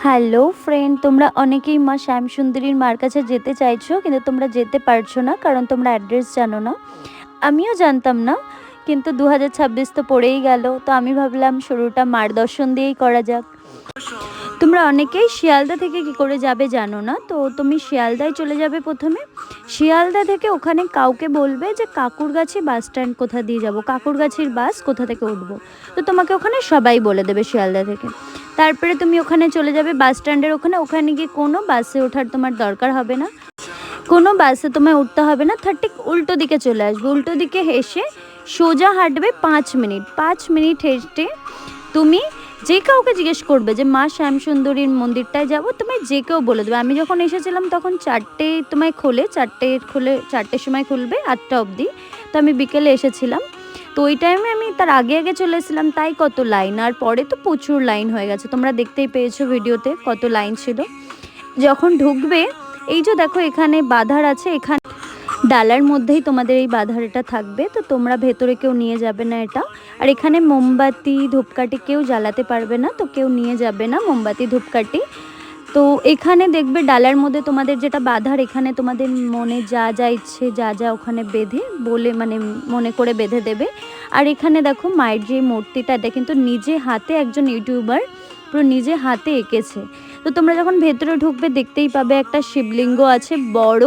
Hello friend, তোমরা অনেকেই মা শ্যামসুন্দরীর মার কাছে যেতে চাইছো, কিন্তু তোমরা যেতে পারছো না কারণ তোমরা অ্যাড্রেস জানো না। আমিও জানতাম না, কিন্তু 2026 তো পড়েই গেল, তো আমি ভাবলাম শুরুটা মার দর্শন দিয়েই করা যাক। তোমরা অনেকেই শিয়ালদা থেকে কি করে যাবে জানো না, তো তুমি শিয়ালদায় চলে যাবে প্রথমে। শিয়ালদা থেকে ওখানে কাউকে বলবে যে কাকুরগাছি বাস স্ট্যান্ড কোথা দিয়ে যাব, কাকুরগাছির বাস কোথা থেকে উঠবো, তো তোমাকে ওখানে সবাই বলে দেবে শিয়ালদা থেকে। তারপরে তুমি ওখানে চলে যাবে বাস স্ট্যান্ডের ওখানে। ওখানে গিয়ে কোনো বাসে ওঠার তোমার দরকার হবে না, কোনো বাসে তোমায় উঠতে হবে না। ঠিক উল্টো দিকে চলে আসবে, উল্টো দিকে হেসে সোজা হাঁটবে 5 মিনিট। 5 মিনিট হেঁটে তুমি যে কাউকে জিজ্ঞেস করবে যে মা শ্যামসুন্দরীর মন্দিরটায় যাব, তুমি যে কেউ বলে দেবে। আমি যখন এসেছিলাম তখন 4টে তোমায় খোলে, 4টের সময় খুলবে 8টা অবধি। তো আমি বিকেলে এসেছিলাম, তো ওই টাইমে আমি তার আগে আগে চলে এসেছিলাম, তাই কত লাইন। আর পরে তো প্রচুর লাইন হয়ে গেছে, তোমরা দেখতেই পেয়েছো ভিডিওতে কত লাইন ছিল। যখন ঢুকবে, এই যে দেখো এখানে বাধার আছে, এখানে ডালার মধ্যেই তোমাদের এই বাধারটা থাকবে, তো তোমরা ভেতরে কেউ নিয়ে যাবে না এটা। আর এখানে মোমবাতি ধূপকাঠি কেউ জ্বালাতে পারবে না, তো কেউ নিয়ে যাবে না মোমবাতি ধূপকাঠি। তো এখানে দেখবে ডালার মধ্যে তোমাদের যেটা বাঁধার, এখানে তোমাদের মনে যা যা ইচ্ছে যা যা ওখানে বেঁধে বলে মানে মনে করে বেঁধে দেবে। আর এখানে দেখো মায়ের যে মূর্তিটা, এটা কিন্তু নিজে হাতে একজন ইউটিউবার পুরো নিজে হাতে এঁকেছে। তো তোমরা যখন ভেতরে ঢুকবে দেখতেই পাবে একটা শিবলিঙ্গ আছে বড়।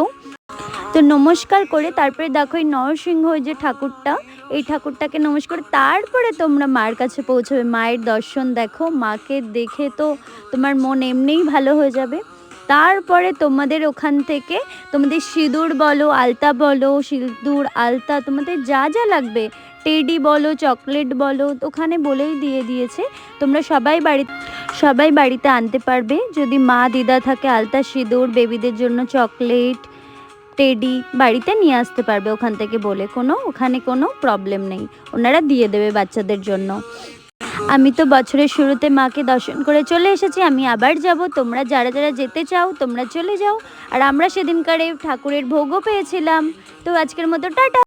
তো নমস্কার করে তারপরে দেখো এই নরসিংহ যে ঠাকুরটা, এই ঠাকুরটাকে নমস্কার, তারপরে তোমরা মায়ের কাছে পৌঁছবে। মায়ের দর্শন দেখো, মাকে দেখে তো তোমার মন এমনিই ভালো হয়ে যাবে। তারপরে তোমাদের ওখান থেকে তোমাদের সিঁদুর বলো, আলতা বলো, সিঁদুর আলতা তোমাদের যা যা লাগবে, টেডি বলো, চকলেট বলো, ওখানে বলেই দিয়ে দিয়েছে। তোমরা সবাই বাড়িতে আনতে পারবে। যদি মা দিদা থাকে, আলতা সিঁদুর, বেবিদের জন্য চকলেট টেডি বাড়িতে নিয়ে আসতে পারবে ওখান থেকে বলে, ওখানে কোনো প্রবলেম নেই, ওনারা দিয়ে দেবে বাচ্চাদের জন্য। আমি তো বছরের শুরুতে মাকে দর্শন করে চলে এসেছি, আমি আবার যাব। তোমরা যারা যারা যেতে চাও তোমরা চলে যাও। আর আমরা সেদিনকার এই ঠাকুরের ভোগও পেয়েছিলাম। তো আজকের মতো টাটা।